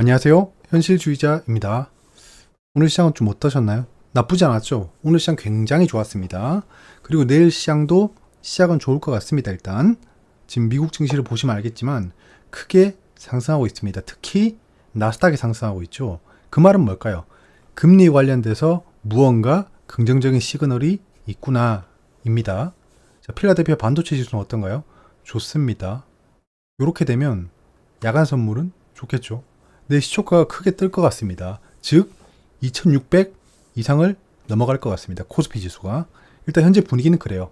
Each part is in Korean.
안녕하세요. 현실주의자입니다. 오늘 시장은 좀 어떠셨나요? 나쁘지 않았죠? 오늘 시장 굉장히 좋았습니다. 그리고 내일 시장도 시작은 좋을 것 같습니다. 일단 지금 미국 증시를 보시면 알겠지만 크게 상승하고 있습니다. 특히 나스닥이 상승하고 있죠. 그 말은 뭘까요? 금리 관련돼서 무언가 긍정적인 시그널이 있구나 입니다. 자, 필라델피아 반도체 지수는 어떤가요? 좋습니다. 이렇게 되면 야간 선물은 좋겠죠. 내 시초가가 크게 뜰 것 같습니다. 즉 2600 이상을 넘어갈 것 같습니다. 코스피 지수가. 일단 현재 분위기는 그래요.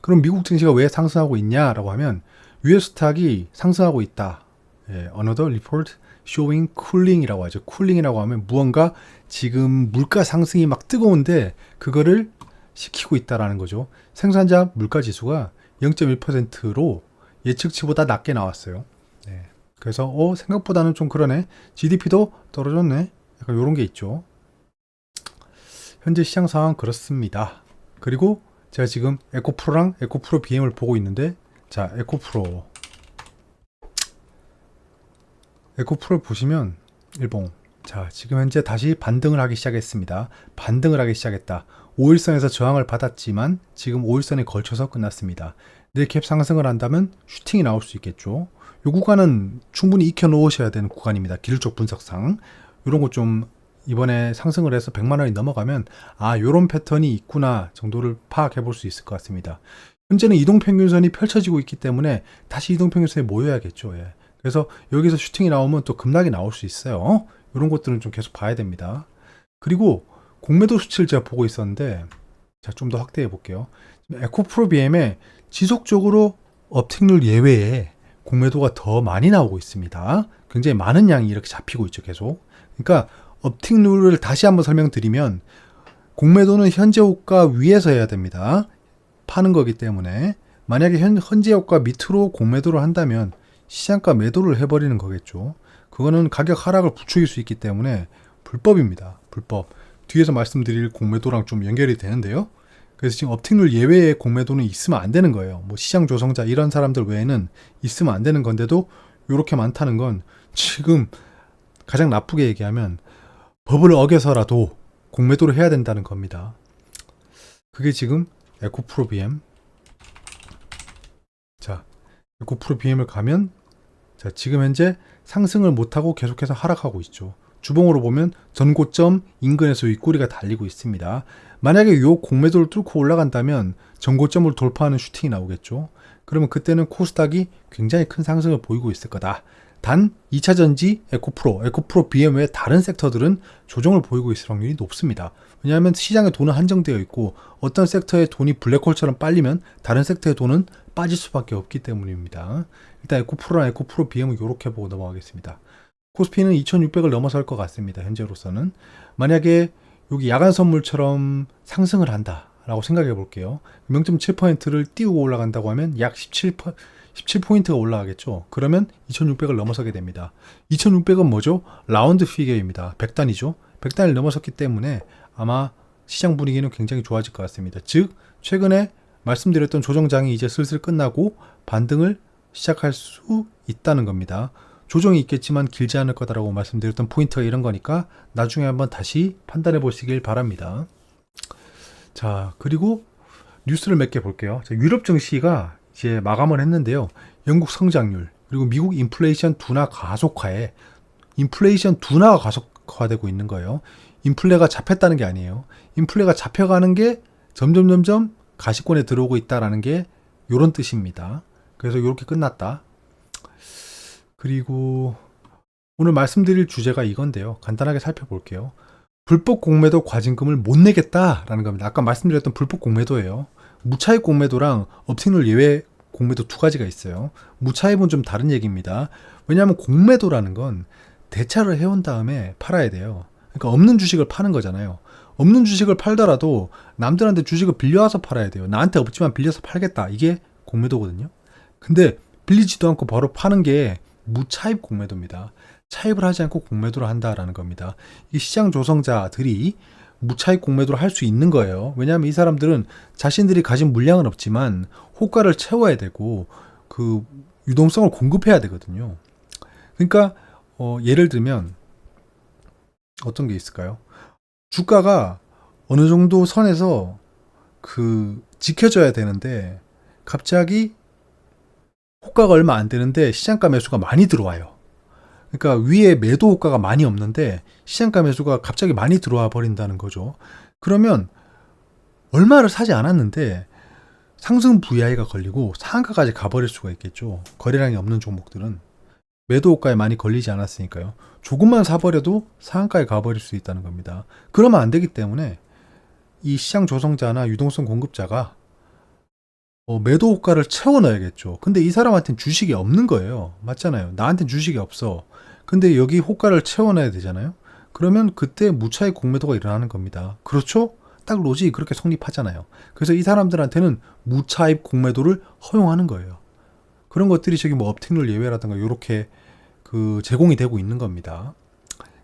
그럼 미국 증시가 왜 상승하고 있냐라고 하면 US 스탁이 상승하고 있다. Another report showing cooling이라고 하죠. cooling이라고 하면 무언가 지금 물가 상승이 막 뜨거운데 그거를 식히고 있다라는 거죠. 생산자 물가 지수가 0.1%로 예측치보다 낮게 나왔어요. 그래서 생각보다는 좀 그러네. GDP도 떨어졌네. 약간 요런 게 있죠. 현재 시장 상황 그렇습니다. 그리고 제가 지금 에코프로랑 에코프로 BM을 보고 있는데, 자, 에코프로를 보시면 일봉. 자, 지금 현재 다시 반등을 하기 시작했습니다. 반등을 하기 시작했다. 5일선에서 저항을 받았지만 지금 5일선에 걸쳐서 끝났습니다. 내일 캡 상승을 한다면 슈팅이 나올 수 있겠죠. 이 구간은 충분히 익혀 놓으셔야 되는 구간입니다. 기술적 분석상. 이런 거 좀 이번에 상승을 해서 100만 원이 넘어가면 요런 패턴이 있구나 정도를 파악해 볼 수 있을 것 같습니다. 현재는 이동평균선이 펼쳐지고 있기 때문에 다시 이동평균선에 모여야겠죠. 그래서 여기서 슈팅이 나오면 또 급락이 나올 수 있어요. 이런 것들은 좀 계속 봐야 됩니다. 그리고 공매도 수치를 제가 보고 있었는데, 자, 좀 더 확대해 볼게요. 에코프로 BM에 지속적으로 업틱률 예외에 공매도가 더 많이 나오고 있습니다. 굉장히 많은 양이 이렇게 잡히고 있죠, 계속. 그러니까 업틱률을 다시 한번 설명드리면 공매도는 현재 호가 위에서 해야 됩니다. 파는 거기 때문에 만약에 현재 호가 밑으로 공매도를 한다면 시장가 매도를 해버리는 거겠죠. 그거는 가격 하락을 부추길 수 있기 때문에 불법입니다. 불법. 뒤에서 말씀드릴 공매도랑 좀 연결이 되는데요. 그래서 지금 업틱률 예외의 공매도는 있으면 안 되는 거예요. 뭐 시장 조성자 이런 사람들 외에는 있으면 안 되는 건데도 이렇게 많다는 건 지금 가장 나쁘게 얘기하면 법을 어겨서라도 공매도를 해야 된다는 겁니다. 그게 지금 에코프로 BM. 자, 에코프로 BM을 가면, 자, 지금 현재 상승을 못하고 계속해서 하락하고 있죠. 주봉으로 보면 전고점 인근에서 윗꼬리가 달리고 있습니다. 만약에 이 공매도를 뚫고 올라간다면 전고점을 돌파하는 슈팅이 나오겠죠. 그러면 그때는 코스닥이 굉장히 큰 상승을 보이고 있을 거다. 단 2차전지 에코프로 BM 외 다른 섹터들은 조정을 보이고 있을 확률이 높습니다. 왜냐하면 시장의 돈은 한정되어 있고 어떤 섹터의 돈이 블랙홀처럼 빨리면 다른 섹터의 돈은 빠질 수밖에 없기 때문입니다. 일단 에코프로랑 에코프로 BM은 이렇게 보고 넘어가겠습니다. 코스피는 2600을 넘어설 것 같습니다. 현재로서는. 만약에 여기 야간 선물처럼 상승을 한다라고 생각해 볼게요. 0.7%를 띄우고 올라간다고 하면 약 17포인트가 올라가겠죠. 그러면 2600을 넘어서게 됩니다. 2600은 뭐죠? 라운드 피겨입니다. 100단이죠. 100단을 넘어섰기 때문에 아마 시장 분위기는 굉장히 좋아질 것 같습니다. 즉 최근에 말씀드렸던 조정장이 이제 슬슬 끝나고 반등을 시작할 수 있다는 겁니다. 조정이 있겠지만 길지 않을 거다라고 말씀드렸던 포인트가 이런 거니까 나중에 한번 다시 판단해 보시길 바랍니다. 자, 그리고 뉴스를 몇 개 볼게요. 자, 유럽 증시가 이제 마감을 했는데요. 영국 성장률 그리고 미국 인플레이션 둔화 가속화에 인플레이션 둔화가 가속화되고 있는 거예요. 인플레가 잡혔다는 게 아니에요. 인플레가 잡혀가는 게 점점 가시권에 들어오고 있다라는 게 이런 뜻입니다. 그래서 이렇게 끝났다. 그리고 오늘 말씀드릴 주제가 이건데요. 간단하게 살펴볼게요. 불법 공매도 과징금을 못 내겠다라는 겁니다. 아까 말씀드렸던 불법 공매도예요. 무차입 공매도랑 업틱률 예외 공매도 두 가지가 있어요. 무차입은 좀 다른 얘기입니다. 왜냐하면 공매도라는 건 대차를 해온 다음에 팔아야 돼요. 그러니까 없는 주식을 파는 거잖아요. 없는 주식을 팔더라도 남들한테 주식을 빌려와서 팔아야 돼요. 나한테 없지만 빌려서 팔겠다. 이게 공매도거든요. 근데 빌리지도 않고 바로 파는 게 무차입 공매도입니다. 차입을 하지 않고 공매도를 한다라는 겁니다. 이 시장 조성자들이 무차입 공매도를 할 수 있는 거예요. 왜냐하면 이 사람들은 자신들이 가진 물량은 없지만 호가를 채워야 되고 그 유동성을 공급해야 되거든요. 그러니까 예를 들면 어떤 게 있을까요? 주가가 어느 정도 선에서 지켜져야 되는데 갑자기 호가가 얼마 안 되는데 시장가 매수가 많이 들어와요. 그러니까 위에 매도 호가가 많이 없는데 시장가 매수가 갑자기 많이 들어와 버린다는 거죠. 그러면 얼마를 사지 않았는데 상승 VI가 걸리고 상한가까지 가버릴 수가 있겠죠. 거래량이 없는 종목들은 매도 호가에 많이 걸리지 않았으니까요. 조금만 사버려도 상한가에 가버릴 수 있다는 겁니다. 그러면 안 되기 때문에 이 시장 조성자나 유동성 공급자가 매도 호가를 채워 넣어야겠죠. 근데 이 사람한테는 주식이 없는 거예요. 맞잖아요. 나한테는 주식이 없어. 근데 여기 호가를 채워 넣어야 되잖아요. 그러면 그때 무차익 공매도가 일어나는 겁니다. 그렇죠? 딱 로직이 그렇게 성립하잖아요. 그래서 이 사람들한테는 무차익 공매도를 허용하는 거예요. 그런 것들이 저기 뭐 업텐룰 예외라든가 이렇게 제공이 되고 있는 겁니다.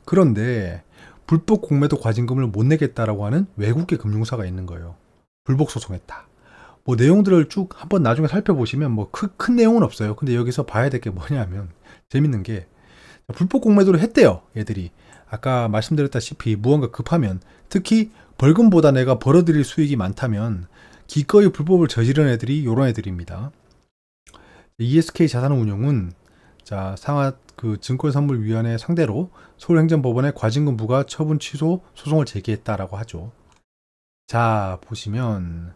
그런데 불법 공매도 과징금을 못 내겠다라고 하는 외국계 금융사가 있는 거예요. 불복 소송했다. 뭐 내용들을 쭉 한번 나중에 살펴보시면 뭐 큰 내용은 없어요. 근데 여기서 봐야 될 게 뭐냐면 재밌는 게 불법 공매도를 했대요. 얘들이. 아까 말씀드렸다시피 무언가 급하면 특히 벌금보다 내가 벌어들일 수익이 많다면 기꺼이 불법을 저지른 애들이 요런 애들입니다. ESK 자산운용은 상하 증권선물위원회 상대로 서울행정법원에 과징금 부과 처분 취소 소송을 제기했다라고 하죠. 자 보시면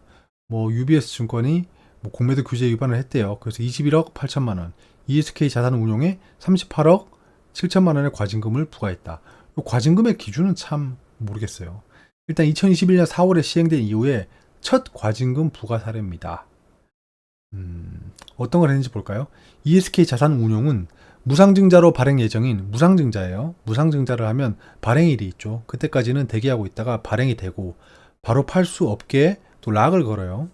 뭐 UBS 증권이 뭐 공매도 규제 위반을 했대요. 그래서 21억 8천만 원, ESK 자산운용에 38억 7천만 원의 과징금을 부과했다. 이 과징금의 기준은 참 모르겠어요. 일단 2021년 4월에 시행된 이후에 첫 과징금 부과 사례입니다. 어떤 걸 했는지 볼까요? ESK 자산운용은 무상증자로 발행 예정인 무상증자예요. 무상증자를 하면 발행일이 있죠. 그때까지는 대기하고 있다가 발행이 되고 바로 팔 수 없게 또 락을 걸어요.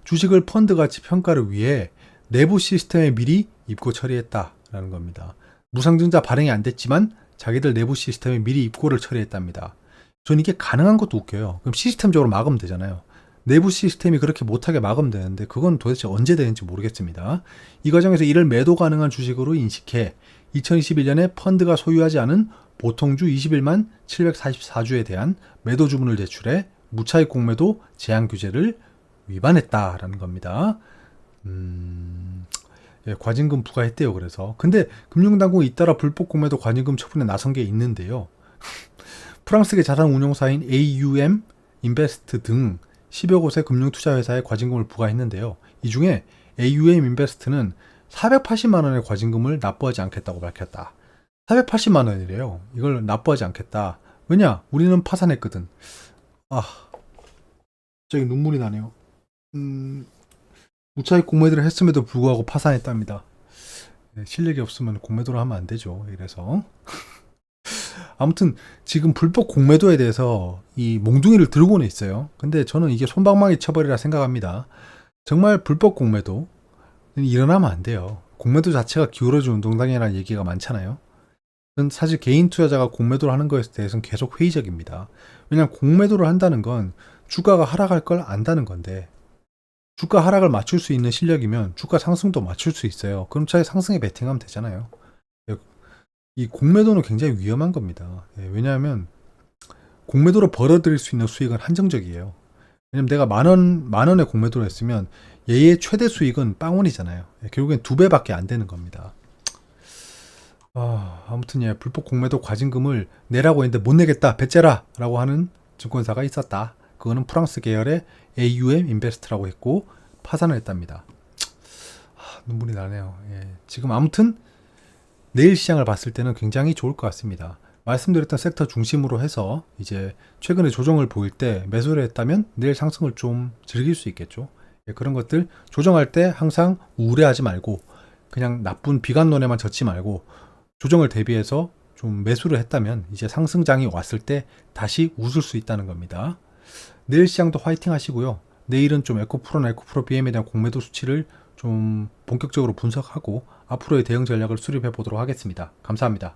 주식을 펀드가치 평가를 위해 내부 시스템에 미리 입고 처리했다라는 겁니다. 무상증자 발행이 안 됐지만 자기들 내부 시스템에 미리 입고를 처리했답니다. 전 이게 가능한 것도 웃겨요. 그럼 시스템적으로 막으면 되잖아요. 내부 시스템이 그렇게 못하게 막으면 되는데 그건 도대체 언제 되는지 모르겠습니다. 이 과정에서 이를 매도 가능한 주식으로 인식해 2021년에 펀드가 소유하지 않은 보통주 21만 744주에 대한 매도 주문을 제출해 무차익 공매도 제한 규제를 위반했다라는 겁니다. 예, 과징금 부과했대요. 그래서 근데 금융당국이 잇따라 불법 공매도 과징금 처분에 나선 게 있는데요. 프랑스계 자산운용사인 AUM 인베스트 등 10여 곳의 금융투자회사에 과징금을 부과했는데요. 이 중에 AUM 인베스트는 480만 원의 과징금을 납부하지 않겠다고 밝혔다. 480만 원이래요. 이걸 납부하지 않겠다. 왜냐? 우리는 파산했거든. 갑자기 눈물이 나네요. 무차익 공매도를 했음에도 불구하고 파산했답니다. 실력이 없으면 공매도를 하면 안 되죠. 이래서 아무튼 지금 불법 공매도에 대해서 이 몽둥이를 들고는 있어요. 근데 저는 이게 솜방망이 처벌이라 생각합니다. 정말 불법 공매도 일어나면 안 돼요. 공매도 자체가 기울어진 운동장이라는 얘기가 많잖아요. 저는 사실 개인 투자자가 공매도를 하는 것에 대해서는 계속 회의적입니다. 왜냐하면 공매도를 한다는 건 주가가 하락할 걸 안다는 건데 주가 하락을 맞출 수 있는 실력이면 주가 상승도 맞출 수 있어요. 그럼 차라리 상승에 베팅하면 되잖아요. 이 공매도는 굉장히 위험한 겁니다. 왜냐하면 공매도로 벌어들일 수 있는 수익은 한정적이에요. 왜냐면 내가 만 원의 공매도를 했으면 얘의 최대 수익은 빵원이잖아요. 결국엔 2배밖에 안 되는 겁니다. 아무튼 불법 공매도 과징금을 내라고 했는데 못 내겠다, 배째라 라고 하는 증권사가 있었다. 그거는 프랑스 계열의 AUM 인베스트라고 했고 파산을 했답니다. 눈물이 나네요. 지금 아무튼 내일 시장을 봤을 때는 굉장히 좋을 것 같습니다. 말씀드렸던 섹터 중심으로 해서 이제 최근에 조정을 보일 때 매수를 했다면 내일 상승을 좀 즐길 수 있겠죠. 그런 것들 조정할 때 항상 우려하지 말고 그냥 나쁜 비관론에만 젖지 말고 조정을 대비해서 좀 매수를 했다면 이제 상승장이 왔을 때 다시 웃을 수 있다는 겁니다. 내일 시장도 화이팅 하시고요. 내일은 좀 에코프로나 에코프로 BM에 대한 공매도 수치를 좀 본격적으로 분석하고 앞으로의 대응 전략을 수립해 보도록 하겠습니다. 감사합니다.